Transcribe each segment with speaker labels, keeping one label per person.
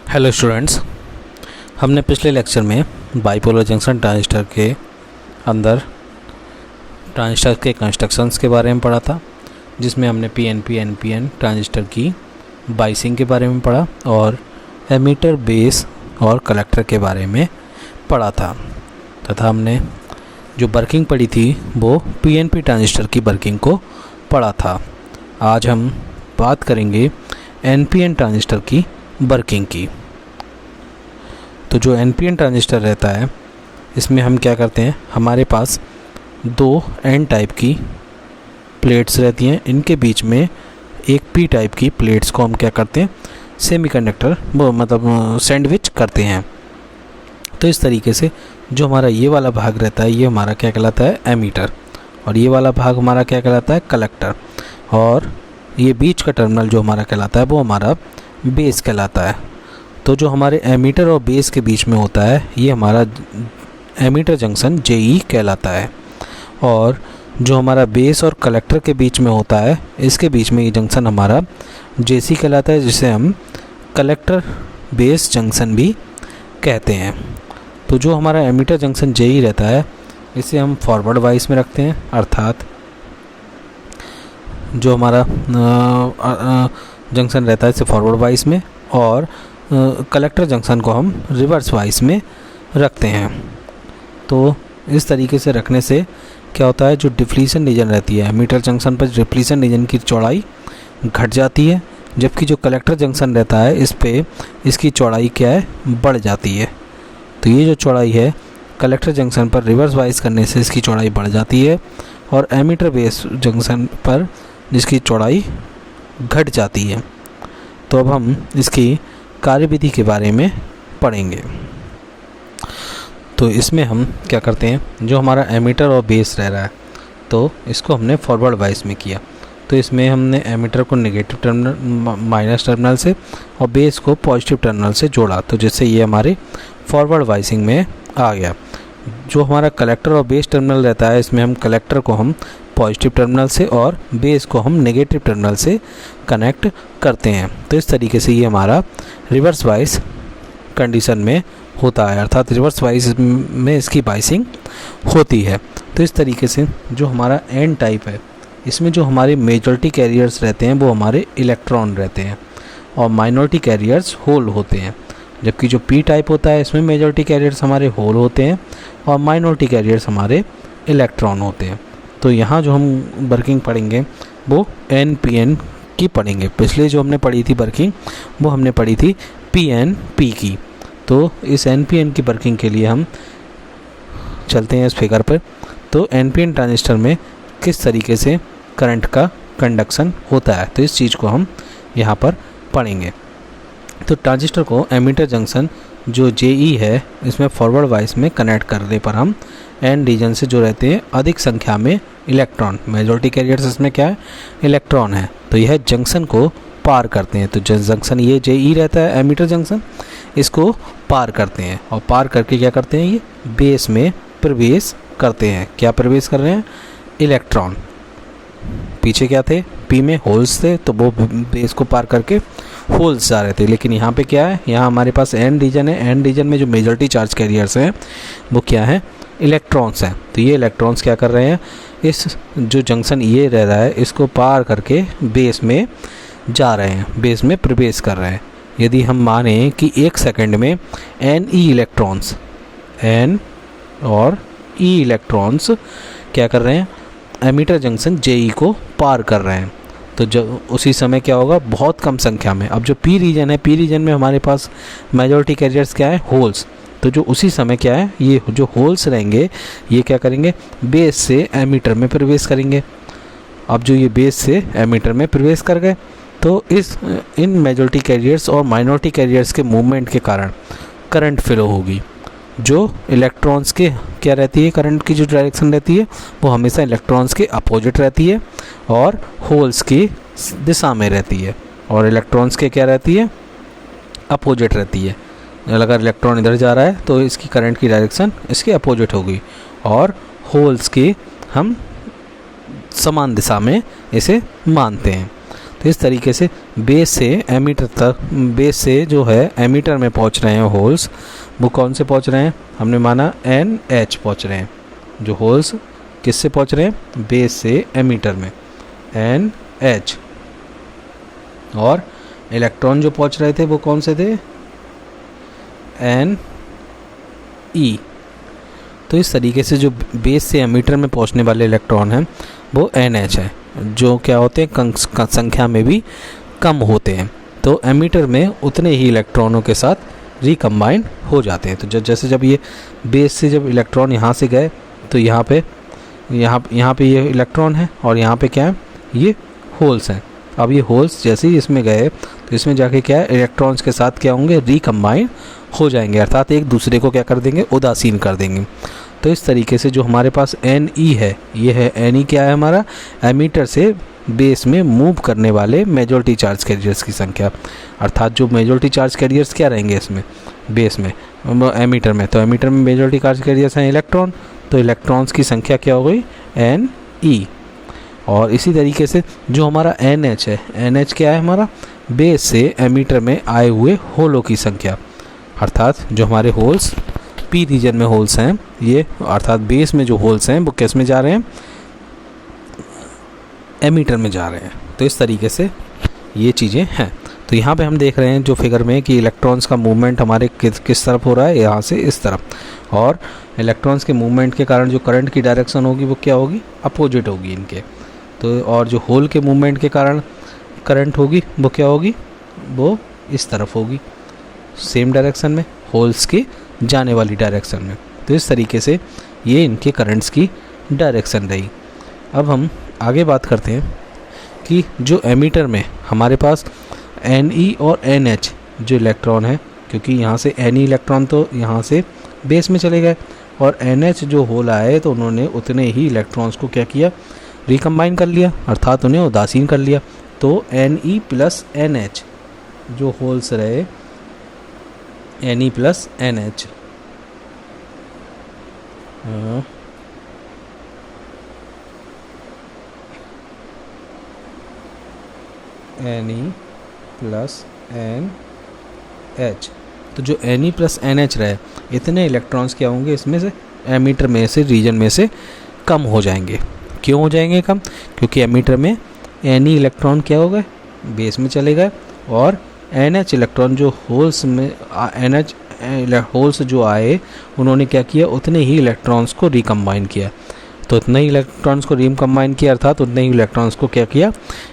Speaker 1: Hello students, हमने पिछले lecture में बाइपोलर जंक्शन ट्रांजिस्टर के अंदर ट्रांजिस्टर के कंस्ट्रक्शंस के बारे में पढ़ा था, जिसमें हमने पीएनपी एनपीएन ट्रांजिस्टर की बाइसिंग के बारे में पढ़ा और एमीटर, बेस और कलेक्टर के बारे में पढ़ा था तथा हमने जो वर्किंग पढ़ी थी वो पीएनपी ट्रांजिस्टर की वर्किंग को पढ़ा था। आज हम बात करेंगे एनपीएन ट्रांजिस्टर की वर्किंग की। तो जो एनपीएन ट्रांजिस्टर रहता है, इसमें हम क्या करते हैं, हमारे पास दो एन टाइप की प्लेट्स रहती हैं, इनके बीच में एक पी टाइप की प्लेट्स को हम क्या करते हैं, सेमीकंडक्टर वो सैंडविच करते हैं। तो इस तरीके से जो हमारा ये वाला भाग रहता है, ये हमारा क्या कहलाता है, एमीटर, और ये वाला भाग हमारा क्या कहलाता है, कलेक्टर, और ये बीच का टर्मिनल जो हमारा कहलाता है वो हमारा बेस कहलाता है। तो जो हमारे एमीटर और बेस के बीच में होता है, ये हमारा एमीटर जंक्शन जेई कहलाता है, और जो हमारा बेस और कलेक्टर के बीच में होता है, इसके बीच में ये जंक्शन हमारा जेसी कहलाता है, जिसे हम कलेक्टर बेस जंक्शन भी कहते हैं। तो जो हमारा एमीटर जंक्शन जेई रहता है, इसे हम फॉरवर्ड वाइस में रखते हैं, अर्थात जो हमारा जंक्शन रहता है इसे फॉरवर्ड वाइस में, और कलेक्टर जंक्शन को हम रिवर्स वाइस में रखते हैं। तो इस तरीके से रखने से क्या होता है, जो डिप्लीशन रीजन रहती है एमीटर जंक्शन पर, डिप्लीशन रीजन की चौड़ाई घट जाती है, जबकि जो कलेक्टर जंक्शन रहता है इस पे इसकी चौड़ाई क्या है, बढ़ जाती है। तो ये जो चौड़ाई है कलेक्टर जंक्शन पर रिवर्स वाइस करने से इसकी चौड़ाई बढ़ जाती है, और एमीटर बेस जंक्शन पर जिसकी चौड़ाई घट जाती है। तो अब हम इसकी कार्यविधि के बारे में पढ़ेंगे। तो इसमें हम क्या करते हैं, जो हमारा एमीटर और बेस रह रहा है, तो इसको हमने फॉरवर्ड वाइस में किया। तो इसमें हमने एमीटर को नेगेटिव टर्मिनल माइनस टर्मिनल से और बेस को पॉजिटिव टर्मिनल से जोड़ा, तो जिससे ये हमारे फॉरवर्ड वाइसिंग में आ गया। जो हमारा कलेक्टर और बेस टर्मिनल रहता है, इसमें हम कलेक्टर को हम पॉजिटिव टर्मिनल से और बेस को हम नेगेटिव टर्मिनल से कनेक्ट करते हैं। तो इस तरीके से ये हमारा रिवर्स वाइस कंडीशन में होता है, अर्थात रिवर्स वाइस में इसकी बाइसिंग होती है। तो इस तरीके से जो हमारा एन टाइप है, इसमें जो हमारे मेजॉरिटी कैरियर्स रहते हैं वो हमारे इलेक्ट्रॉन रहते हैं, और माइनॉरिटी कैरियर्स होल होते हैं। जबकि जो पी टाइप होता है, इसमें मेजॉरिटी कैरियर्स हमारे होल होते हैं और माइनॉरिटी कैरियर्स हमारे इलेक्ट्रॉन होते हैं। तो यहाँ जो हम वर्किंग पढ़ेंगे वो एन पी एन की पढ़ेंगे। पिछले जो हमने पढ़ी थी वर्किंग, वो हमने पढ़ी थी पी एन पी की। तो इस एन पी एन की वर्किंग के लिए हम चलते हैं इस फिगर पर। तो एन पी एन ट्रांजिस्टर में किस तरीके से करंट का कंडक्शन होता है, तो इस चीज़ को हम यहाँ पर पढ़ेंगे। तो ट्रांजिस्टर को एमीटर जंक्शन जो जेई है, इसमें फॉरवर्ड वाइस में कनेक्ट करने पर हम एन रीजन से जो रहते हैं अधिक संख्या में इलेक्ट्रॉन, मेजॉरिटी कैरियर्स इसमें क्या है, इलेक्ट्रॉन है, तो यह जंक्शन को पार करते हैं। तो जंक्शन ये जेई रहता है एमीटर जंक्शन, इसको पार करते हैं, और पार करके क्या करते हैं, ये बेस में प्रवेश करते हैं। क्या प्रवेश कर रहे हैं, इलेक्ट्रॉन। पीछे क्या थे, पी में होल्स थे, तो वो बेस को पार करके होल्स जा रहे थे। लेकिन यहाँ पे क्या है, यहाँ हमारे पास एन रीजन है, एन रीजन में जो मेजॉरिटी चार्ज कैरियर्स हैं वो क्या है, इलेक्ट्रॉन्स हैं। तो ये इलेक्ट्रॉन्स क्या कर रहे हैं, इस जो जंक्शन ये रह रहा है इसको पार करके बेस में जा रहे हैं, बेस में प्रवेश कर रहे हैं। यदि हम माने कि एक सेकंड में एन ई इलेक्ट्रॉन्स, एन और ई इलेक्ट्रॉन्स क्या कर रहे हैं, एमीटर जंक्शन जेई को पार कर रहे हैं, तो जब उसी समय क्या होगा, बहुत कम संख्या में। अब जो पी रीजन है, पी रीजन में हमारे पास मेजॉरिटी कैरियर्स क्या है, होल्स, तो जो उसी समय क्या है, ये जो होल्स रहेंगे ये क्या करेंगे, बेस से एमीटर में प्रवेश करेंगे। अब जो ये बेस से एमीटर में प्रवेश कर गए, तो इन मेजॉरिटी कैरियर्स और माइनॉरिटी कैरियर्स के मूवमेंट के कारण करंट फ्लो होगी। जो इलेक्ट्रॉन्स के क्या रहती है, करंट की जो डायरेक्शन रहती है वो हमेशा इलेक्ट्रॉन्स के अपोजिट रहती है और होल्स की दिशा में रहती है, और इलेक्ट्रॉन्स के क्या रहती है, अपोजिट रहती है। अगर इलेक्ट्रॉन इधर जा रहा है तो इसकी करंट की डायरेक्शन इसके अपोजिट होगी, और होल्स की हम समान दिशा में इसे मानते हैं। तो इस तरीके से बेस से एमीटर तक, बेस से जो है एमीटर में पहुंच रहे हैं होल्स, वो कौन से पहुंच रहे हैं, हमने माना NH पहुंच रहे हैं। जो होल्स किससे पहुंच रहे हैं, बेस से एमीटर में NH। और इलेक्ट्रॉन जो पहुंच रहे थे वो कौन से थे, Ne। तो इस तरीके से जो बेस से एमीटर में पहुंचने वाले इलेक्ट्रॉन हैं वो NH है, जो क्या होते हैं संख्या में भी कम होते हैं। तो एमीटर में उतने ही इलेक्ट्रॉनों के साथ रिकम्बाइन हो जाते हैं। तो जैसे जब ये बेस से जब इलेक्ट्रॉन यहाँ से गए तो यहाँ पे ये इलेक्ट्रॉन है और यहाँ पे क्या है, ये होल्स हैं। अब ये होल्स जैसे ही इसमें गए तो इसमें जाके क्या है, इलेक्ट्रॉन्स के साथ क्या होंगे, रिकम्बाइन हो जाएंगे, अर्थात एक दूसरे को क्या कर देंगे, उदासीन कर देंगे। तो इस तरीके से जो हमारे पास Ne है, ये है Ne क्या है, हमारा एमीटर से बेस में मूव करने वाले मेजॉरिटी चार्ज कैरियर्स की संख्या। अर्थात जो मेजॉरिटी चार्ज कैरियर्स क्या रहेंगे इसमें, बेस में, एमीटर में, तो एमीटर में मेजॉरिटी चार्ज कैरियर्स हैं इलेक्ट्रॉन, तो इलेक्ट्रॉन्स की संख्या क्या हो गई, Ne। और इसी तरीके से जो हमारा NH है, NH क्या है हमारा, बेस से एमीटर में आए हुए होलों की संख्या। अर्थात जो हमारे होल्स P रीजन में होल्स हैं, ये अर्थात बेस में जो होल्स हैं वो किस में जा रहे हैं, एमीटर में जा रहे हैं। तो इस तरीके से ये चीज़ें हैं। तो यहाँ पे हम देख रहे हैं जो फिगर में कि इलेक्ट्रॉन्स का मूवमेंट हमारे किस तरफ हो रहा है, यहाँ से इस तरफ, और इलेक्ट्रॉन्स के मूवमेंट के कारण जो करंट की डायरेक्शन होगी वो क्या होगी, अपोजिट होगी इनके। तो और जो होल के मूवमेंट के कारण करंट होगी वो क्या होगी, वो इस तरफ होगी, सेम डायरेक्शन में, होल्स की जाने वाली डायरेक्शन में। तो इस तरीके से ये इनके करंट्स की डायरेक्शन रही। अब हम आगे बात करते हैं कि जो एमीटर में हमारे पास Ne और NH जो इलेक्ट्रॉन है, क्योंकि यहाँ से Ne इलेक्ट्रॉन तो यहाँ से बेस में चले गए और NH जो होल आए तो उन्होंने उतने ही इलेक्ट्रॉन्स को क्या किया, रिकम्बाइन कर लिया, अर्थात उन्हें उदासीन कर लिया। तो Ne प्लस NH जो होल्स रहे, Ne plus NH, Ne plus NH, तो जो Ne प्लस NH रहे, इतने इलेक्ट्रॉन्स क्या होंगे इसमें से, एमीटर में से, रीजन में से कम हो जाएंगे। क्यों हो जाएंगे कम, क्योंकि एमीटर में Ne इलेक्ट्रॉन क्या हो गए, बेस में चले गए, और NH इलेक्ट्रॉन जो होल्स में, NH होल्स जो आए उन्होंने क्या किया, उतने ही इलेक्ट्रॉन्स को रिकम्बाइन किया। तो उतने ही इलेक्ट्रॉन्स को रिकम्बाइन किया, अर्थात उतने ही इलेक्ट्रॉन्स को क्या किया,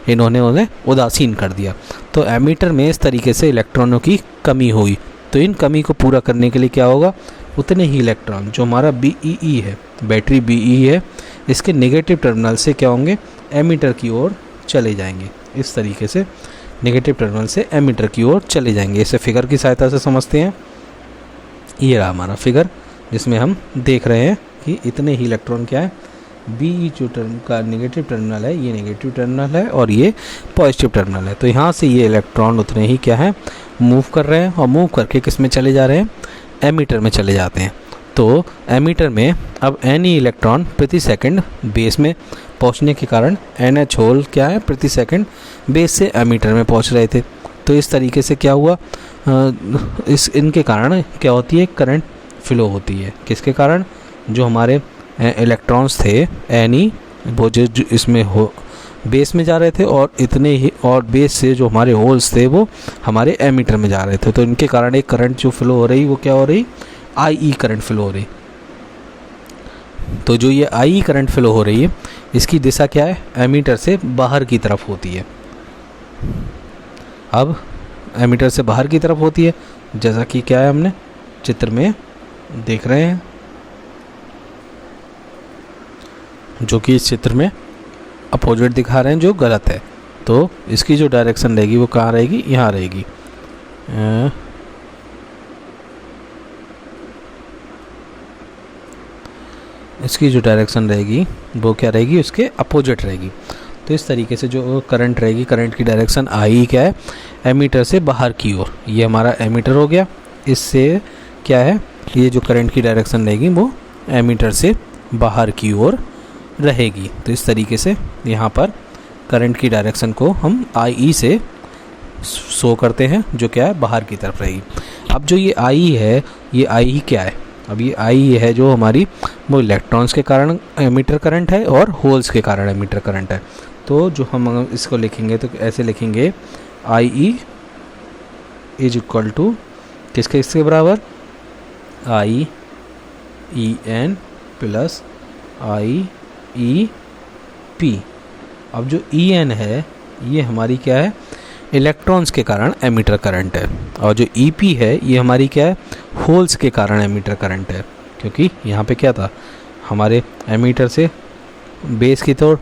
Speaker 1: इन्होंने उन्हें उदासीन कर दिया। तो एमीटर में इस तरीके से इलेक्ट्रॉनों की कमी हुई। तो इन कमी को पूरा करने के लिए क्या होगा, उतने ही इलेक्ट्रॉन जो हमारा BeE है, बैटरी BeE है, इसके नेगेटिव टर्मिनल से क्या होंगे, एमीटर की ओर चले जाएंगे। इस तरीके से नेगेटिव टर्मिनल से एमीटर की ओर चले जाएंगे। इसे फिगर की सहायता से समझते हैं। ये रहा हमारा फिगर जिसमें हम देख रहे हैं कि इतने ही इलेक्ट्रॉन क्या है, BE जो टर्म का नेगेटिव टर्मिनल है, ये नेगेटिव टर्मिनल है और ये पॉजिटिव टर्मिनल है। तो यहाँ से ये इलेक्ट्रॉन उतने ही क्या है, मूव कर रहे हैं, और मूव करके किस में चले जा रहे हैं, एमीटर में चले जाते हैं। तो एमीटर में अब Ne इलेक्ट्रॉन प्रति सेकंड बेस में पहुंचने के कारण NH होल क्या है, प्रति सेकंड बेस से एमीटर में पहुंच रहे थे। तो इस तरीके से क्या हुआ, इनके कारण क्या होती है, करंट फ्लो होती है। किसके कारण, जो हमारे इलेक्ट्रॉन्स थे Ne, वो जो इसमें हो बेस में जा रहे थे, और इतने ही, और बेस से जो हमारे होल्स थे वो हमारे एमीटर में जा रहे थे। तो इनके कारण एक करंट जो फ्लो हो रही वो क्या हो रही, IE करंट फ्लो हो रही। तो जो ये IE करंट फ्लो हो रही है, इसकी दिशा क्या है, एमीटर से बाहर की तरफ होती है। अब एमीटर से बाहर की तरफ होती है, जैसा कि क्या है हमने चित्र में देख रहे हैं, जो कि इस चित्र में अपोजिट दिखा रहे हैं, जो गलत है। तो इसकी जो डायरेक्शन रहेगी वो कहाँ रहेगी, यहाँ रहेगी। इसकी जो डायरेक्शन रहेगी वो क्या रहेगी, उसके अपोजिट रहेगी। तो इस तरीके से जो करंट रहेगी, करंट की डायरेक्शन IE क्या है, एमीटर से बाहर की ओर। ये हमारा एमीटर हो गया, इससे क्या है, ये जो करंट की डायरेक्शन रहेगी वो एमीटर से बाहर की ओर रहेगी। तो इस तरीके से यहाँ पर करंट की डायरेक्शन को हम आई से शो करते हैं, जो क्या है बाहर की तरफ रहेगी। अब जो ये आई है, ये आई क्या है, अब ये आई है जो हमारी वो इलेक्ट्रॉन्स के कारण एमीटर करंट है और होल्स के कारण एमीटर करंट है। तो जो हम इसको लिखेंगे तो ऐसे लिखेंगे, आई ई इज इक्वल टू किसके इसके बराबर, आई ई एन प्लस आई ई पी। अब जो ई एन है ये हमारी क्या है, इलेक्ट्रॉन्स के कारण एमीटर करंट है, और जो ई पी है ये हमारी क्या है, होल्स के कारण एमीटर करंट है। क्योंकि यहाँ पे क्या था, हमारे एमीटर से बेस की ओर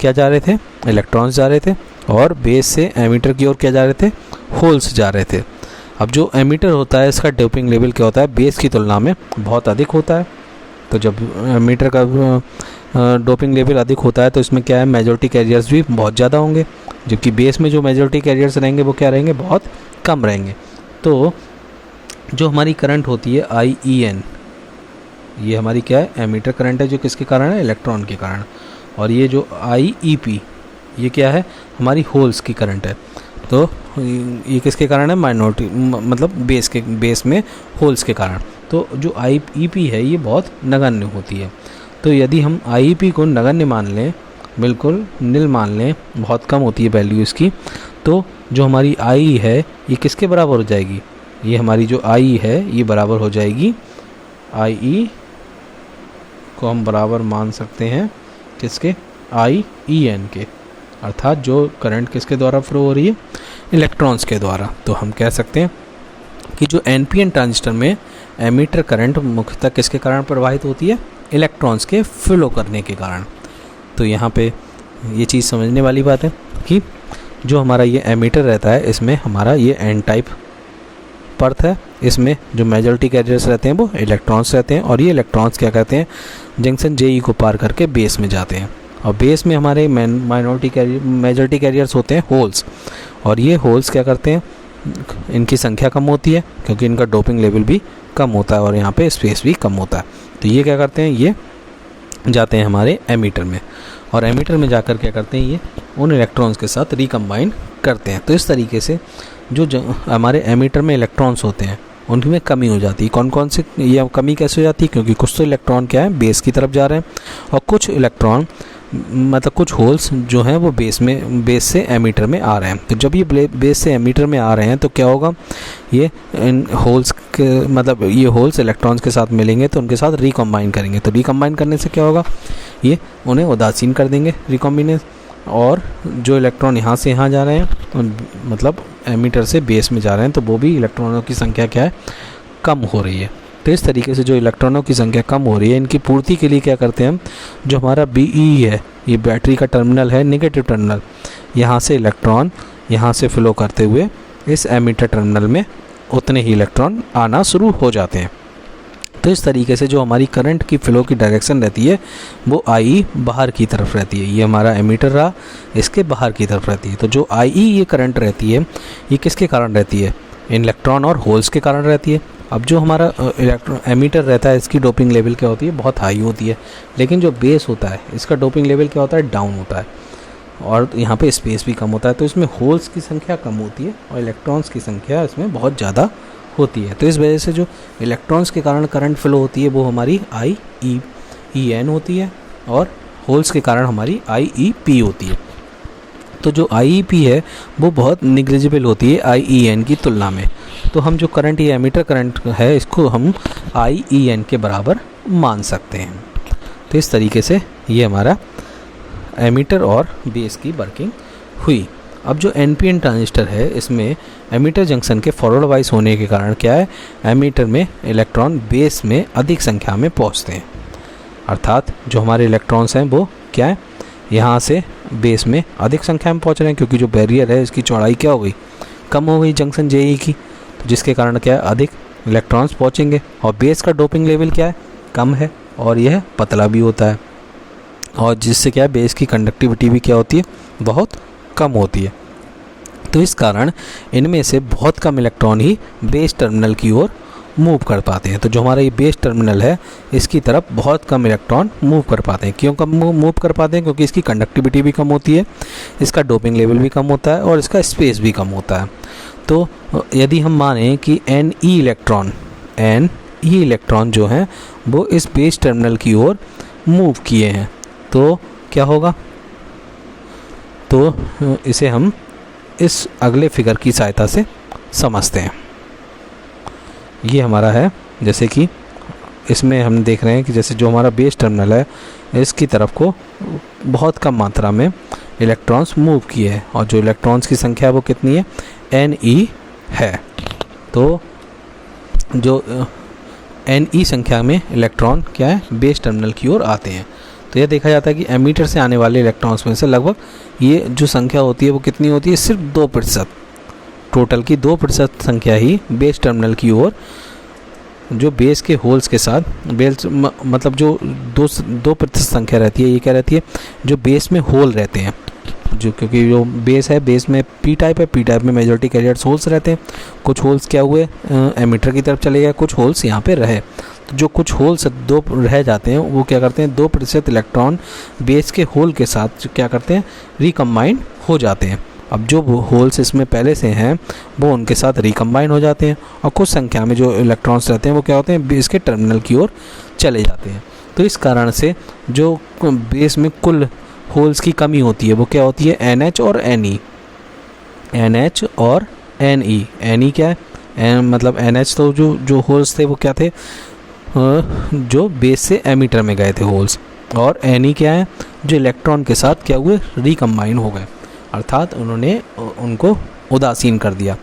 Speaker 1: क्या जा रहे थे, इलेक्ट्रॉन्स जा रहे थे, और बेस से एमीटर की ओर क्या जा रहे थे, होल्स जा रहे थे। अब जो एमीटर होता है इसका डोपिंग लेवल क्या होता है, बेस की तुलना में बहुत अधिक होता है। तो जब एमीटर का डोपिंग लेवल अधिक होता है तो इसमें क्या है, मेजॉरिटी कैरियर्स भी बहुत ज़्यादा होंगे, जबकि बेस में जो मेजॉरिटी कैरियर्स रहेंगे वो क्या रहेंगे, बहुत कम रहेंगे। तो जो हमारी करंट होती है आई ई एन, ये हमारी क्या है, एमीटर करंट है, जो किसके कारण है, इलेक्ट्रॉन के कारण। और ये जो आई ई पी ये क्या है, हमारी होल्स की करंट है। तो ये किसके कारण है, माइनॉरिटी मतलब बेस में होल्स के कारण। तो जो आई ई पी है ये बहुत नगण्य होती है। तो यदि हम आई ई पी को नगण्य मान लें, बिल्कुल नील मान लें, बहुत कम होती है वैल्यू इसकी, तो जो हमारी आई है ये किसके बराबर हो जाएगी, ये हमारी जो आई है ये बराबर हो जाएगी, आई ई को हम बराबर मान सकते हैं किसके, आई ई एन के, अर्थात जो करंट किसके द्वारा फ्लो हो रही है, इलेक्ट्रॉन्स के द्वारा। तो हम कह सकते हैं कि जो एनपीएन ट्रांजिस्टर में एमीटर करंट मुख्यतः किसके कारण प्रवाहित होती है, इलेक्ट्रॉन्स के फ्लो करने के कारण। तो यहाँ पे ये चीज़ समझने वाली बात है कि जो हमारा ये एमीटर रहता है इसमें हमारा ये एन टाइप पर्थ है, इसमें जो मेजॉरिटी कैरियर्स रहते हैं वो इलेक्ट्रॉन्स रहते हैं, और ये इलेक्ट्रॉन्स क्या कहते हैं, जंक्शन जेई को पार करके बेस में जाते हैं, और बेस में हमारे मेजॉरिटी कैरियर्स होते हैं होल्स, और ये होल्स क्या करते हैं, इनकी संख्या कम होती है क्योंकि इनका डोपिंग लेवल भी कम होता है और यहाँ पे स्पेस भी कम होता है। तो ये क्या करते हैं, ये जाते हैं हमारे एमीटर में, और एमीटर में जाकर क्या करते हैं, ये उन इलेक्ट्रॉन्स के साथ रिकम्बाइन करते हैं। तो इस तरीके से जो हमारे एमीटर में इलेक्ट्रॉन्स होते हैं उनमें कमी हो जाती है। कौन कौन से, ये कमी कैसे हो जाती है, क्योंकि कुछ तो इलेक्ट्रॉन क्या है, बेस की तरफ जा रहे हैं, और कुछ इलेक्ट्रॉन मतलब कुछ होल्स जो हैं वो बेस से एमीटर में आ रहे हैं। तो जब ये बेस से एमीटर में आ रहे हैं तो क्या होगा, ये इन होल्स के मतलब ये होल्स इलेक्ट्रॉन्स के साथ मिलेंगे तो उनके साथ रिकम्बाइन करेंगे। तो रिकम्बाइन करने से क्या होगा, ये उन्हें उदासीन कर देंगे रिकॉम्बिनेस, और जो इलेक्ट्रॉन यहाँ से यहाँ जा रहे हैं मतलब एमीटर से बेस में जा रहे हैं तो वो भी इलेक्ट्रॉनों की संख्या क्या है, कम हो रही है। तो इस तरीके से जो इलेक्ट्रॉनों की संख्या कम हो रही है, इनकी पूर्ति के लिए क्या करते हैं हम, जो हमारा BE है, ये बैटरी का टर्मिनल है, नेगेटिव टर्मिनल, यहाँ से इलेक्ट्रॉन यहाँ से फ्लो करते हुए इस एमीटर टर्मिनल में उतने ही इलेक्ट्रॉन आना शुरू हो जाते हैं। तो इस तरीके से जो हमारी करंट की फ्लो की डायरेक्शन रहती है वो IE बाहर की तरफ रहती है। ये हमारा एमीटर रहा, इसके बाहर की तरफ रहती है। तो जो IE ये करंट रहती है ये किसके कारण रहती है, इलेक्ट्रॉन और होल्स के कारण रहती है। अब जो हमारा एमीटर रहता है इसकी डोपिंग लेवल क्या होती है, बहुत हाई होती है, लेकिन जो बेस होता है इसका डोपिंग लेवल क्या होता है, डाउन होता है, और यहाँ पे स्पेस भी कम होता है। तो इसमें होल्स की संख्या कम होती है और इलेक्ट्रॉन्स की संख्या इसमें बहुत ज़्यादा होती है। तो इस वजह से जो इलेक्ट्रॉन्स के कारण करंट फ्लो होती है वो हमारी IEN होती है, और होल्स के कारण हमारी IEP होती है। तो जो IEP है वो बहुत निग्लिजिबल होती है IEN की तुलना में। तो हम जो करंट, ये एमीटर करंट है, इसको हम IEN के बराबर मान सकते हैं। तो इस तरीके से ये हमारा एमीटर और बेस की वर्किंग हुई। अब जो NPN ट्रांजिस्टर है इसमें एमीटर जंक्शन के फॉरवर्ड वाइज होने के कारण क्या है, एमीटर में इलेक्ट्रॉन बेस में अधिक संख्या में पहुंचते हैं, अर्थात जो हमारे इलेक्ट्रॉन्स हैं वो क्या है, यहाँ से बेस में अधिक संख्या में पहुंच रहे हैं, क्योंकि जो बैरियर है इसकी चौड़ाई क्या हो गई, कम हो गई जंक्शन JE की, तो जिसके कारण क्या है, अधिक इलेक्ट्रॉन्स पहुँचेंगे। और बेस का डोपिंग लेवल क्या है, कम है, और यह पतला भी होता है, और जिससे क्या है, बेस की कंडक्टिविटी भी क्या होती है, बहुत कम होती है। तो इस कारण इनमें से बहुत कम इलेक्ट्रॉन ही बेस टर्मिनल की ओर मूव कर पाते हैं। तो जो हमारा ये बेस टर्मिनल है इसकी तरफ बहुत कम इलेक्ट्रॉन मूव कर पाते हैं। क्यों कम मूव कर पाते हैं? क्योंकि इसकी कंडक्टिविटी भी कम होती है, इसका डोपिंग लेवल भी कम होता है और इसका स्पेस भी कम होता है। तो यदि हम माने कि Ni इलेक्ट्रॉन जो हैं वो इस बेस टर्मिनल की ओर मूव किए हैं तो क्या होगा? तो इसे हम इस अगले फिगर की सहायता से समझते हैं। ये हमारा है, जैसे कि इसमें हम देख रहे हैं कि जैसे जो हमारा बेस टर्मिनल है इसकी तरफ को बहुत कम मात्रा में इलेक्ट्रॉन्स मूव किए हैं और जो इलेक्ट्रॉन्स की संख्या वो कितनी है? Ne है। तो जो Ne संख्या में इलेक्ट्रॉन क्या है? बेस टर्मिनल की ओर आते हैं। तो यह देखा जाता है कि एमीटर से आने वाले इलेक्ट्रॉन्स में से लगभग ये जो संख्या होती है वो कितनी होती है? सिर्फ 2%। टोटल की 2% संख्या ही बेस टर्मिनल की ओर जो बेस के होल्स के साथ बेस मतलब जो 2% संख्या रहती है, ये क्या रहती है? जो बेस में होल रहते हैं, जो क्योंकि जो बेस है, बेस में पी टाइप है, पी टाइप में मेजॉरिटी कैरियर्स होल्स रहते हैं। कुछ होल्स क्या हुए? एमीटर की तरफ चले गए, कुछ होल्स यहाँ पे रहे। तो जो कुछ होल्स दो रह जाते हैं वो क्या करते हैं? 2% इलेक्ट्रॉन बेस के होल के साथ क्या करते हैं? रिकम्बाइन हो जाते हैं। अब जो होल्स इसमें पहले से हैं वो उनके साथ रिकम्बाइन हो जाते हैं और कुछ संख्या में जो इलेक्ट्रॉन्स रहते हैं वो क्या होते हैं? बेस के टर्मिनल की ओर चले जाते हैं। तो इस कारण से जो बेस में कुल होल्स की कमी होती है वो क्या होती है? NH और Ne। NH और Ne। Ne क्या है? मतलब NH तो जो होल्स थे वो क्या थे? जो बेस से एमीटर में गए थे होल्स। और Ne क्या है? जो इलेक्ट्रॉन के साथ क्या हुए? रिकम्बाइन हो गए, अर्थात उन्होंने उनको उदासीन कर दिया।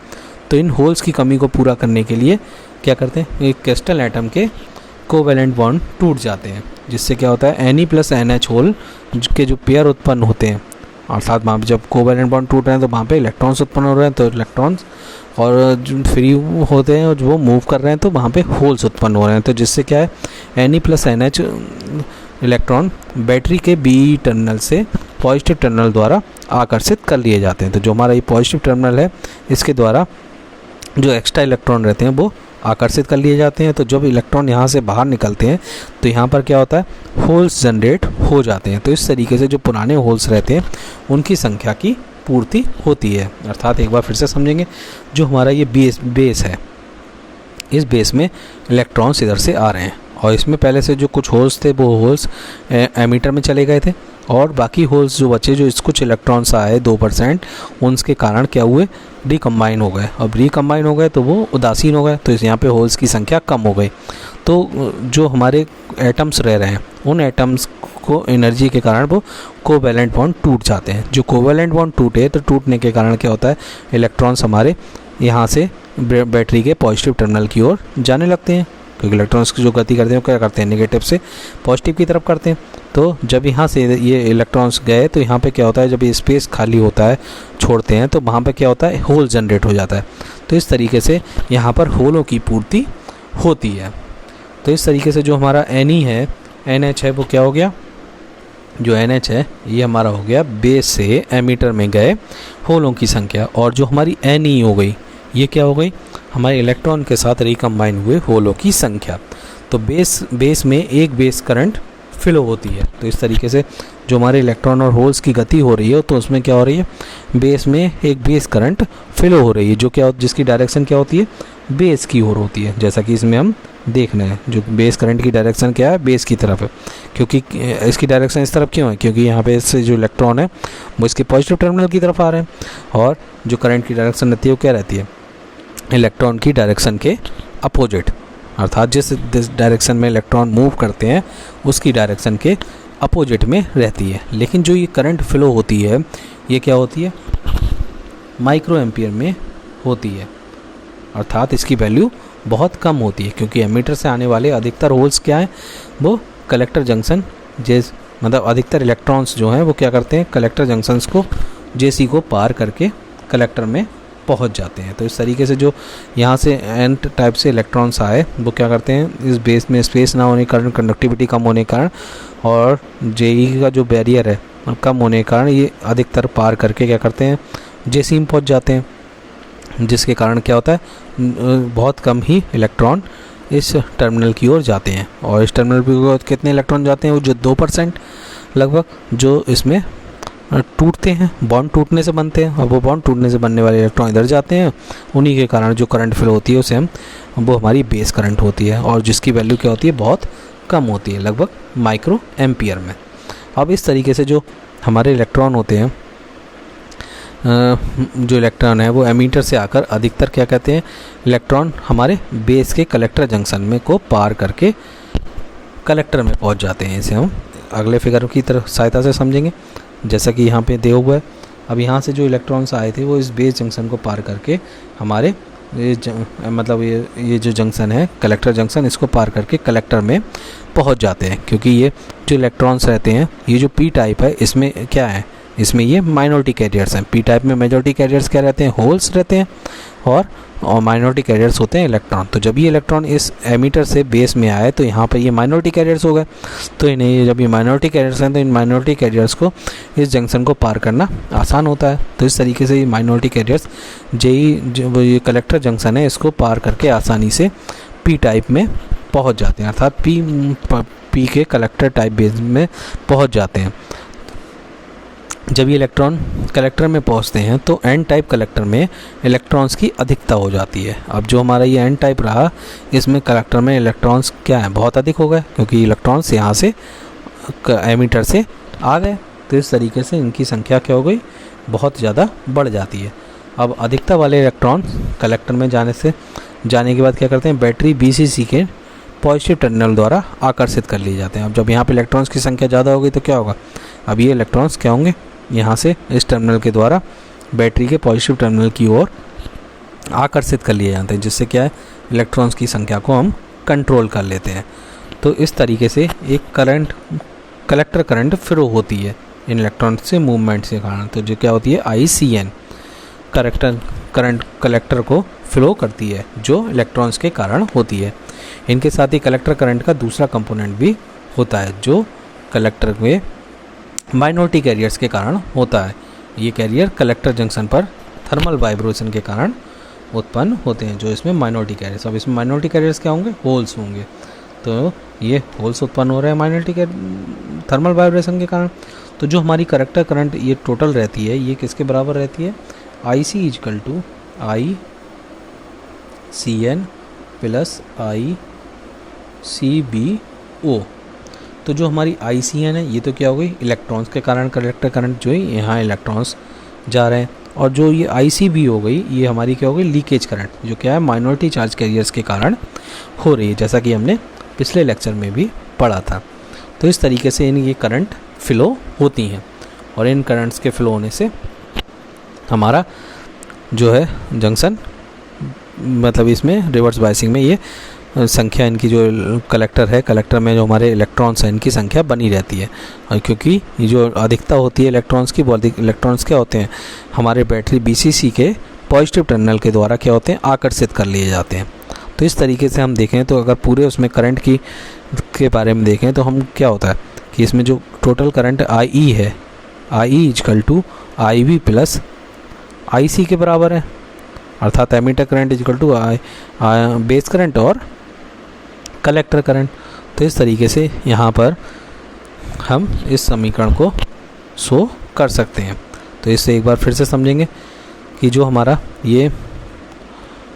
Speaker 1: तो इन होल्स की कमी को पूरा करने के लिए क्या करते हैं? एक क्रिस्टल एटम के कोवेलेंट बॉन्ड टूट जाते हैं, जिससे क्या होता है? Ne प्लस NH होल के जो पेयर उत्पन्न होते हैं, अर्थात वहाँ पर जब कोवेलेंट बॉन्ड टूट रहे हैं तो वहाँ पे इलेक्ट्रॉन्स उत्पन्न हो रहे हैं, तो इलेक्ट्रॉन्स और जो फ्री होते हैं और जो वो मूव कर रहे हैं तो वहाँ पे होल्स उत्पन्न हो रहे हैं। तो जिससे क्या है? Ne plus NH electron battery के बी टर्मिनल से पॉजिटिव टर्मिनल द्वारा आकर्षित कर लिए जाते हैं। तो जो हमारा ये पॉजिटिव टर्मिनल है इसके द्वारा जो एक्स्ट्रा इलेक्ट्रॉन रहते हैं वो आकर्षित कर लिए जाते हैं। तो जब इलेक्ट्रॉन यहाँ से बाहर निकलते हैं तो यहाँ पर क्या होता है? होल्स जनरेट हो जाते हैं। तो इस तरीके से जो पुराने होल्स रहते हैं उनकी संख्या की पूर्ति होती है। अर्थात एक बार फिर से समझेंगे, जो हमारा ये बेस है, इस बेस में इलेक्ट्रॉन्स इधर से आ रहे हैं और इसमें पहले से जो कुछ होल्स थे वो होल्स एमीटर में चले गए थे और बाकी होल्स जो बचे, जो कुछ इलेक्ट्रॉन्स आए 2%, उनके कारण क्या हुए? रिकम्बाइन हो गए। अब रिकम्बाइन हो गए तो वो उदासीन हो गए, तो यहाँ पे होल्स की संख्या कम हो गई। तो जो हमारे एटम्स रह रहे हैं उन एटम्स को एनर्जी के कारण वो कोवेलेंट बॉन्ड टूट जाते हैं। जो कोवेलेंट बॉन्ड टूटे तो टूटने के कारण क्या होता है? इलेक्ट्रॉन्स हमारे यहाँ से बैटरी के पॉजिटिव टर्मिनल की ओर जाने लगते हैं, क्योंकि इलेक्ट्रॉन्स की जो गति करते हैं वो क्या करते हैं? नेगेटिव से पॉजिटिव की तरफ करते हैं। तो जब यहाँ से ये इलेक्ट्रॉन्स गए तो यहाँ पे क्या होता है? जब ये स्पेस खाली होता है, छोड़ते हैं, तो वहाँ पे क्या होता है? होल जनरेट हो जाता है। तो इस तरीके से यहाँ पर होलों की पूर्ति होती है। तो इस तरीके से जो हमारा Ne है, NH है, वो क्या हो गया? जो NH है ये हमारा हो गया बेस से एमीटर में गए होलों की संख्या, और जो हमारी Ne हो गई ये क्या हो गई? हमारे इलेक्ट्रॉन के साथ रिकम्बाइन हुए होलों की संख्या। तो बेस में एक बेस करंट फ्लो होती है। तो इस तरीके से जो हमारे इलेक्ट्रॉन और होल्स की गति हो रही है तो उसमें क्या हो रही है? बेस में एक बेस करंट फ्लो हो रही है, जो क्या जिसकी डायरेक्शन क्या होती है? बेस की ओर होती है। जैसा कि इसमें हम देख रहे हैं, जो बेस करंट की डायरेक्शन क्या है? बेस की तरफ है। क्योंकि इसकी डायरेक्शन इस तरफ क्यों है? क्योंकि यहाँ पे इससे जो इलेक्ट्रॉन है वो इसके पॉजिटिव टर्मिनल की तरफ आ रहे हैं, और जो करंट की डायरेक्शन रहती है वो क्या रहती है? इलेक्ट्रॉन की डायरेक्शन के अपोजिट, अर्थात जिस डायरेक्शन में इलेक्ट्रॉन मूव करते हैं उसकी डायरेक्शन के अपोजिट में रहती है। लेकिन जो ये करंट फ्लो होती है ये क्या होती है? माइक्रो एम्पियर में होती है, अर्थात इसकी वैल्यू बहुत कम होती है, क्योंकि एमीटर से आने वाले अधिकतर होल्स क्या हैं? वो कलेक्टर जंक्शन मतलब अधिकतर इलेक्ट्रॉन्स जो हैं वो क्या करते हैं? कलेक्टर जंक्शंस को JC को पार करके कलेक्टर में पहुंच जाते हैं। तो इस तरीके से जो यहाँ से एन टाइप से इलेक्ट्रॉन्स आए वो क्या करते हैं? इस बेस में स्पेस ना होने के कारण, कंडक्टिविटी कम होने के कारण और JE का जो बैरियर है कम होने के कारण ये अधिकतर पार करके क्या करते हैं? JC में पहुँच जाते हैं। जिसके कारण क्या होता है, बहुत कम ही इलेक्ट्रॉन इस टर्मिनल की ओर जाते हैं। और इस टर्मिनल की ओर कितने इलेक्ट्रॉन जाते हैं, वो जो 2% लगभग जो इसमें टूटते हैं, बॉन्ड टूटने से बनते हैं, और वो बॉन्ड टूटने से बनने वाले इलेक्ट्रॉन इधर जाते हैं। उन्हीं के कारण जो करंट फ्लो होती है उसे वो हमारी बेस करंट होती है, और जिसकी वैल्यू क्या होती है, बहुत कम होती है, लगभग माइक्रो एम्पियर में। अब इस तरीके से जो हमारे इलेक्ट्रॉन होते हैं, जो इलेक्ट्रॉन है वो एमीटर से आकर अधिकतर क्या कहते हैं, इलेक्ट्रॉन हमारे बेस के कलेक्टर जंक्शन में को पार करके कलेक्टर में पहुंच जाते हैं। इसे हम अगले फिगर की तरफ सहायता से समझेंगे, जैसा कि यहाँ पे दिया हुआ है। अब यहाँ से जो इलेक्ट्रॉन्स आए थे वो इस बेस जंक्शन को पार करके हमारे मतलब ये जो जंक्शन है कलेक्टर जंक्शन, इसको पार करके कलेक्टर में पहुँच जाते हैं। क्योंकि ये जो इलेक्ट्रॉन्स रहते हैं, ये जो पी टाइप है, इसमें क्या है, इसमें ये माइनॉरिटी कैरियर्स हैं। पी टाइप में मेजॉरिटी कैरियर्स क्या रहते हैं, होल्स रहते हैं, और माइनॉरिटी कैरियर्स होते हैं इलेक्ट्रॉन। तो जब ये इलेक्ट्रॉन इस एमीटर से बेस में आए तो यहाँ पर ये माइनॉरिटी कैरियर्स हो गए। तो इन्हें जब ये माइनॉरिटी कैरियर्स हैं तो इन माइनॉरिटी कैरियर्स को इस जंक्शन को पार करना आसान होता है। तो इस तरीके से ये माइनॉरिटी कैरियर्स जो ये कलेक्टर जंक्शन है इसको पार करके आसानी से पी टाइप में पहुँच जाते हैं, अर्थात पी के कलेक्टर टाइप बेस में पहुँच जाते हैं। जब ये इलेक्ट्रॉन कलेक्टर में पहुंचते हैं तो एन टाइप कलेक्टर में इलेक्ट्रॉन्स की अधिकता हो जाती है। अब जो हमारा ये एन टाइप रहा, इसमें कलेक्टर में इलेक्ट्रॉन्स क्या है, बहुत अधिक हो गए, क्योंकि इलेक्ट्रॉन्स यहाँ से एमीटर से आ गए। तो इस तरीके से इनकी संख्या क्या हो गई, बहुत ज़्यादा बढ़ जाती है। अब अधिकता वाले इलेक्ट्रॉन कलेक्टर में जाने के बाद क्या करते हैं, बैटरी BCC के पॉजिटिव टर्मिनल द्वारा आकर्षित कर लिए जाते हैं। अब जब यहाँ पे इलेक्ट्रॉन्स की संख्या ज़्यादा होगी तो क्या होगा, अब ये इलेक्ट्रॉन्स क्या होंगे, यहाँ से इस टर्मिनल के द्वारा बैटरी के पॉजिटिव टर्मिनल की ओर आकर्षित कर लिए जाते हैं, जिससे क्या है, इलेक्ट्रॉन्स की संख्या को हम कंट्रोल कर लेते हैं। तो इस तरीके से एक कलेक्टर करंट फ्लो होती है इन इलेक्ट्रॉन से मूवमेंट के कारण। तो जो क्या होती है, ICN करंट कलेक्टर को फ्लो करती है, जो इलेक्ट्रॉन्स के कारण होती है। इनके साथ ही कलेक्टर करंट का दूसरा कंपोनेंट भी होता है, जो कलेक्टर में माइनॉरिटी कैरियर्स के कारण होता है। ये कैरियर कलेक्टर जंक्शन पर थर्मल वाइब्रेशन के कारण उत्पन्न होते हैं, जो इसमें माइनॉरिटी कैरियर्स। अब इसमें माइनॉरिटी कैरियर्स क्या होंगे, होल्स होंगे। तो ये होल्स उत्पन्न हो रहे हैं माइनॉरिटी के थर्मल वाइब्रेशन के कारण। तो जो हमारी कलेक्टर करंट ये टोटल रहती है, ये किसके बराबर रहती है, IC = ICN + ICBO। तो जो हमारी ICN है, ये तो क्या हो गई, इलेक्ट्रॉन्स के कारण कलेक्टर करंट, जो है यहाँ इलेक्ट्रॉन्स जा रहे हैं। और जो ये ICB हो गई, ये हमारी क्या हो गई, लीकेज करंट, जो क्या है, माइनॉरिटी चार्ज कैरियर्स के कारण हो रही है, जैसा कि हमने पिछले लेक्चर में भी पढ़ा था। तो इस तरीके से ये करंट फ्लो होती हैं, और इन करंट्स के फ्लो होने से हमारा जो है जंक्शन, मतलब इसमें रिवर्स बायसिंग में ये संख्या, इनकी जो कलेक्टर है, कलेक्टर में जो हमारे इलेक्ट्रॉन्स हैं, इनकी संख्या बनी रहती है। और क्योंकि ये जो अधिकता होती है इलेक्ट्रॉन्स की, वो इलेक्ट्रॉन्स क्या होते हैं, हमारे बैटरी BCC के पॉजिटिव टर्मिनल के द्वारा क्या होते हैं, आकर्षित कर लिए जाते हैं। तो इस तरीके से हम देखें तो अगर पूरे उसमें करंट के बारे में देखें तो हम क्या होता है कि इसमें जो टोटल करंट IE है, IE = IB + IC के बराबर है, अर्थात एमीटर करंट = बेस करंट और कलेक्टर करंट। तो इस तरीके से यहाँ पर हम इस समीकरण को शो कर सकते हैं। तो इससे एक बार फिर से समझेंगे कि जो हमारा ये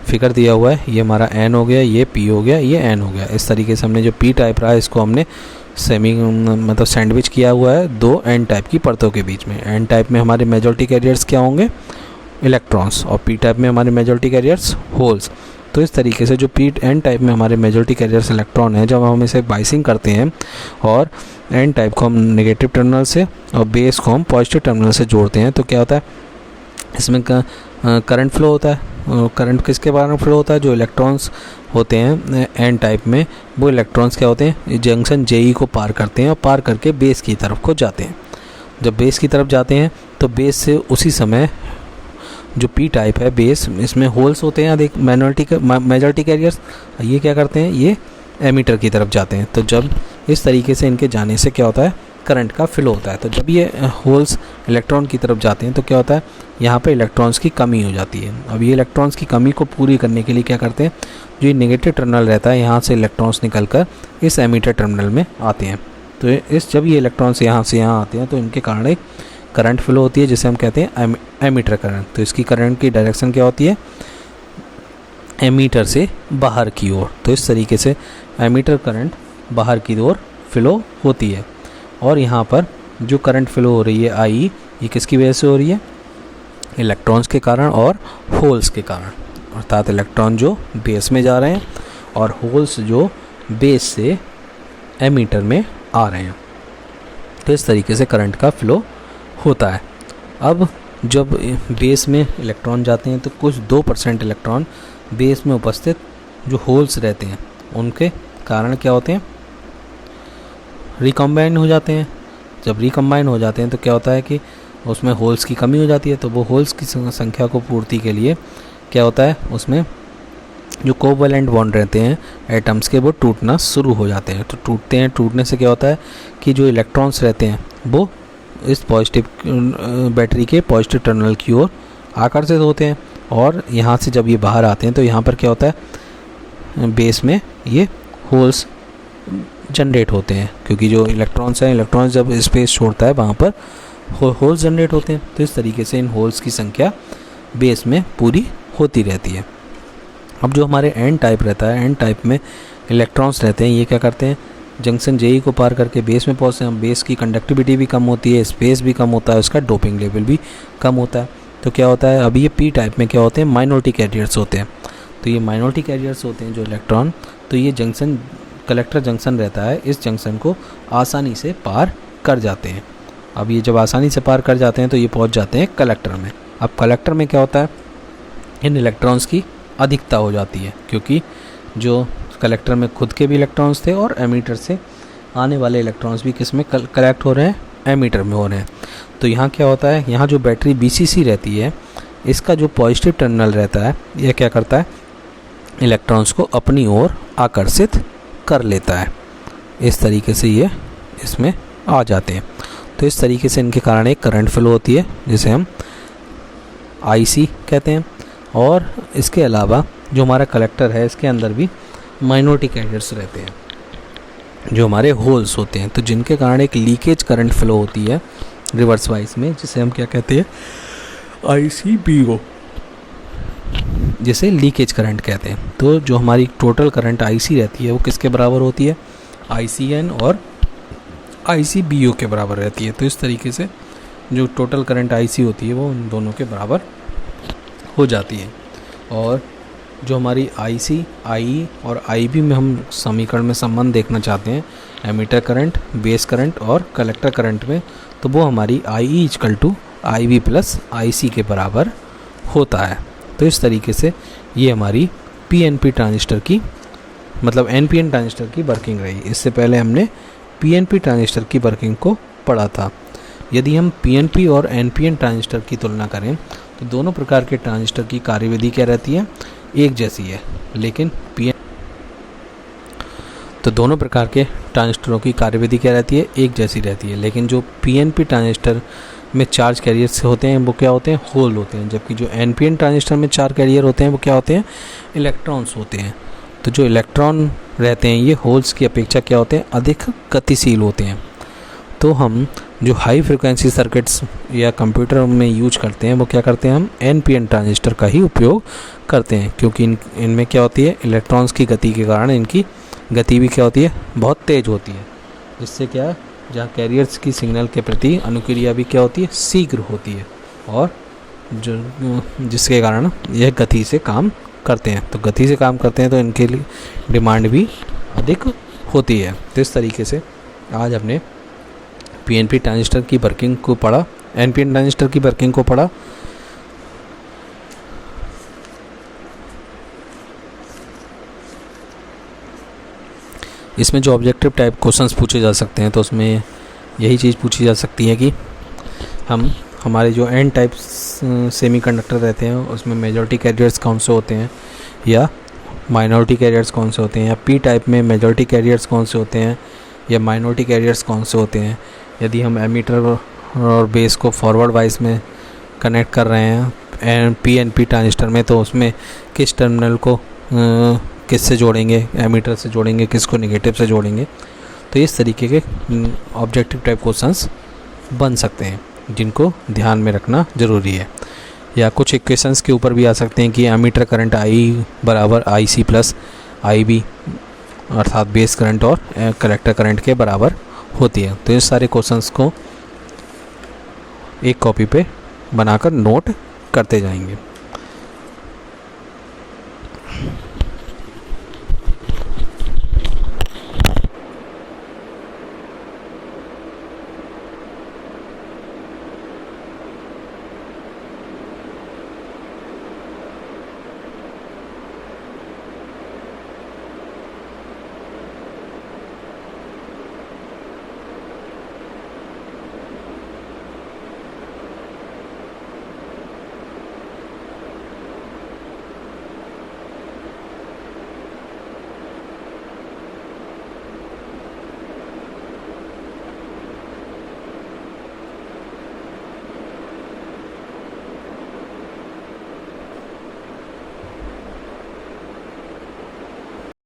Speaker 1: फिगर दिया हुआ है, ये हमारा N हो गया, ये P हो गया, ये N हो गया। इस तरीके से हमने जो P टाइप रहा है, इसको हमने मतलब सैंडविच किया हुआ है दो N टाइप की परतों के बीच में। N टाइप में हमारे मेजॉरिटी कैरियर्स क्या होंगे, इलेक्ट्रॉन्स, और P टाइप में हमारे मेजॉरिटी कैरियर्स होल्स। तो इस तरीके से जो N टाइप में हमारे मेजॉरिटी कैरियर्स इलेक्ट्रॉन है, जब हम इसे बाइसिंग करते हैं और N टाइप को हम नेगेटिव टर्मिनल से और बेस को हम पॉजिटिव टर्मिनल से जोड़ते हैं, तो क्या होता है, इसमें करंट फ्लो होता है। करंट किसके बारे में फ्लो होता है, जो इलेक्ट्रॉन्स होते हैं N टाइप में, वो इलेक्ट्रॉन्स क्या होते हैं, जंक्शन JE को पार करते हैं और पार करके बेस की तरफ को जाते हैं। जब बेस की तरफ जाते हैं तो बेस से उसी समय जो P टाइप है बेस, इसमें होल्स होते हैं अधिक मेजॉरिटी कैरियर्स, ये क्या करते हैं, ये एमीटर की तरफ जाते हैं। तो जब इस तरीके से इनके जाने से क्या होता है, करंट का फ्लो होता है। तो जब ये होल्स इलेक्ट्रॉन की तरफ जाते हैं तो क्या होता है, यहाँ पे इलेक्ट्रॉन्स की कमी हो जाती है। अब ये इलेक्ट्रॉन्स की कमी को पूरी करने के लिए क्या करते हैं, जो ये नेगेटिव टर्मिनल रहता है यहाँ से इलेक्ट्रॉन्स निकल कर इस एमीटर टर्मिनल में आते हैं। तो जब ये इलेक्ट्रॉन्स यहाँ से यहाँ आते हैं तो इनके कारण एक करंट फ्लो होती है जिसे हम कहते हैं एमीटर करंट। तो इसकी करंट की डायरेक्शन क्या होती है, एमीटर से बाहर की ओर। तो इस तरीके से एमीटर करंट बाहर की ओर फ्लो होती है। और यहाँ पर जो करंट फ्लो हो रही है आई, ये किसकी वजह से हो रही है, इलेक्ट्रॉन्स के कारण और होल्स के कारण। अर्थात इलेक्ट्रॉन जो बेस में जा रहे हैं और होल्स जो बेस से एमीटर में आ रहे हैं। तो इस तरीके से करंट का फ्लो होता है। अब जब बेस में इलेक्ट्रॉन जाते हैं तो कुछ 2% इलेक्ट्रॉन बेस में उपस्थित जो होल्स रहते हैं उनके कारण क्या होते हैं, रिकम्बाइन हो जाते हैं। जब रिकम्बाइन हो जाते हैं तो क्या होता है कि उसमें होल्स की कमी हो जाती है। तो वो होल्स की संख्या को पूर्ति के लिए क्या होता है, उसमें जो कोवैलेंट बॉन्ड रहते हैं एटम्स के वो टूटना शुरू हो जाते हैं। तो टूटते हैं, टूटने से क्या होता है कि जो इलेक्ट्रॉन्स रहते हैं वो इस पॉजिटिव बैटरी के पॉजिटिव टर्मिनल की ओर आकर्षित होते हैं। और यहाँ से जब ये बाहर आते हैं तो यहाँ पर क्या होता है, बेस में ये होल्स जनरेट होते हैं, क्योंकि जो इलेक्ट्रॉन्स हैं, इलेक्ट्रॉन्स जब स्पेस छोड़ता है वहाँ पर होल्स जनरेट होते हैं। तो इस तरीके से इन होल्स की संख्या बेस में पूरी होती रहती है। अब जो हमारे एन टाइप रहता है, एन टाइप में इलेक्ट्रॉन्स रहते हैं, ये क्या करते हैं, जंक्शन जेई को पार करके बेस में पहुँचते हैं। बेस की कंडक्टिविटी भी कम होती है, स्पेस भी कम होता है, उसका डोपिंग लेवल भी कम होता है। तो क्या होता है, अभी ये पी टाइप में क्या होते हैं, माइनॉरिटी कैरियर्स होते हैं। तो ये माइनॉरिटी कैरियर्स होते हैं जो इलेक्ट्रॉन, तो ये जंक्शन कलेक्टर जंक्शन रहता है, इस जंक्शन को आसानी से पार कर जाते हैं। अब ये जब आसानी से पार कर जाते हैं तो ये पहुंच जाते हैं कलेक्टर में। अब कलेक्टर में क्या होता है, इन इलेक्ट्रॉन्स की अधिकता हो जाती है, क्योंकि जो कलेक्टर में खुद के भी इलेक्ट्रॉन्स थे और एमीटर से आने वाले इलेक्ट्रॉन्स भी किस में कलेक्ट हो रहे हैं, एमीटर में हो रहे हैं। तो यहाँ क्या होता है, यहाँ जो बैटरी BCC रहती है, इसका जो पॉजिटिव टर्मिनल रहता है, यह क्या करता है, इलेक्ट्रॉन्स को अपनी ओर आकर्षित कर लेता है। इस तरीके से ये इसमें आ जाते हैं। तो इस तरीके से इनके कारण एक करंट फ्लो होती है जिसे हम IC कहते हैं। और इसके अलावा जो हमारा कलेक्टर है, इसके अंदर भी माइनॉरिटी कैरियर्स रहते हैं जो हमारे होल्स होते हैं, तो जिनके कारण एक लीकेज करंट फ्लो होती है रिवर्स वाइज में, जिसे हम क्या कहते हैं, ICBO, जिसे लीकेज करंट कहते हैं। तो जो हमारी टोटल करंट IC रहती है वो किसके बराबर होती है, ICN और ICBO के बराबर रहती है। तो इस तरीके से जो टोटल करंट IC होती है वो उन दोनों के बराबर हो जाती है। और जो हमारी IC, IE और IB में हम समीकरण में संबंध देखना चाहते हैं, एमीटर करंट, बेस करंट और कलेक्टर करंट में, तो वो हमारी IE = IB + IC के बराबर होता है। तो इस तरीके से ये हमारी PNP ट्रांजिस्टर की, मतलब NPN ट्रांजिस्टर की वर्किंग रही। इससे पहले हमने PNP ट्रांजिस्टर की वर्किंग को पढ़ा था। यदि हम PNP और NPN ट्रांजिस्टर की तुलना करें तो दोनों प्रकार के ट्रांजिस्टर की कार्यविधि क्या रहती है, एक जैसी है। लेकिन तो दोनों प्रकार के ट्रांजिस्टरों की कार्यविधि क्या रहती है, एक जैसी रहती है। लेकिन जो PNP ट्रांजिस्टर में चार्ज कैरियर्स होते हैं वो क्या होते हैं, होल होते हैं, जबकि जो NPN ट्रांजिस्टर में चार्ज कैरियर होते हैं वो क्या होते हैं, इलेक्ट्रॉन्स होते हैं। तो जो इलेक्ट्रॉन रहते हैं ये होल्स की अपेक्षा क्या होते हैं, अधिक गतिशील होते हैं। तो हम जो हाई फ्रिक्वेंसी सर्किट्स या कंप्यूटर में यूज करते हैं वो क्या करते हैं, हम NPN ट्रांजिस्टर का ही उपयोग करते हैं, क्योंकि इनमें क्या होती है, इलेक्ट्रॉन्स की गति के कारण इनकी गति भी क्या होती है, बहुत तेज़ होती है। जिससे क्या, जहाँ कैरियर्स की सिग्नल के प्रति अनुक्रिया भी क्या होती है, शीघ्र होती है, और जिसके कारण यह गति से काम करते हैं। तो गति से काम करते हैं तो इनके लिए डिमांड भी अधिक होती है। तो इस तरीके से आज हमने PNP ट्रांजिस्टर की वर्किंग को पढ़ा, NPN ट्रांजिस्टर की वर्किंग को पढ़ा। इसमें जो ऑब्जेक्टिव टाइप क्वेश्चंस पूछे जा सकते हैं तो उसमें यही चीज़ पूछी जा सकती है कि हमारे जो N टाइप सेमीकंडक्टर रहते हैं उसमें मेजॉरिटी कैरियर्स कौन से होते हैं, या माइनॉरिटी कैरियर्स कौन से होते हैं, या P टाइप में मेजॉरिटी कैरियर्स कौन से होते हैं या माइनॉरिटी कैरियर्स कौन से होते हैं, यदि हम एमीटर और बेस को फॉरवर्ड वाइज में कनेक्ट कर रहे हैं PNP ट्रांजिस्टर में, तो उसमें किस टर्मिनल को किस से जोड़ेंगे, एमीटर से जोड़ेंगे, किसको नेगेटिव से जोड़ेंगे। तो इस तरीके के ऑब्जेक्टिव टाइप क्वेश्चंस बन सकते हैं जिनको ध्यान में रखना ज़रूरी है। या कुछ इक्वेशंस के ऊपर भी आ सकते हैं कि एमीटर करंट I बराबर IC प्लस IB, अर्थात बेस करंट और कलेक्टर करंट के बराबर होती है। तो इस सारे क्वेश्चंस को एक कॉपी पे बनाकर नोट करते जाएंगे।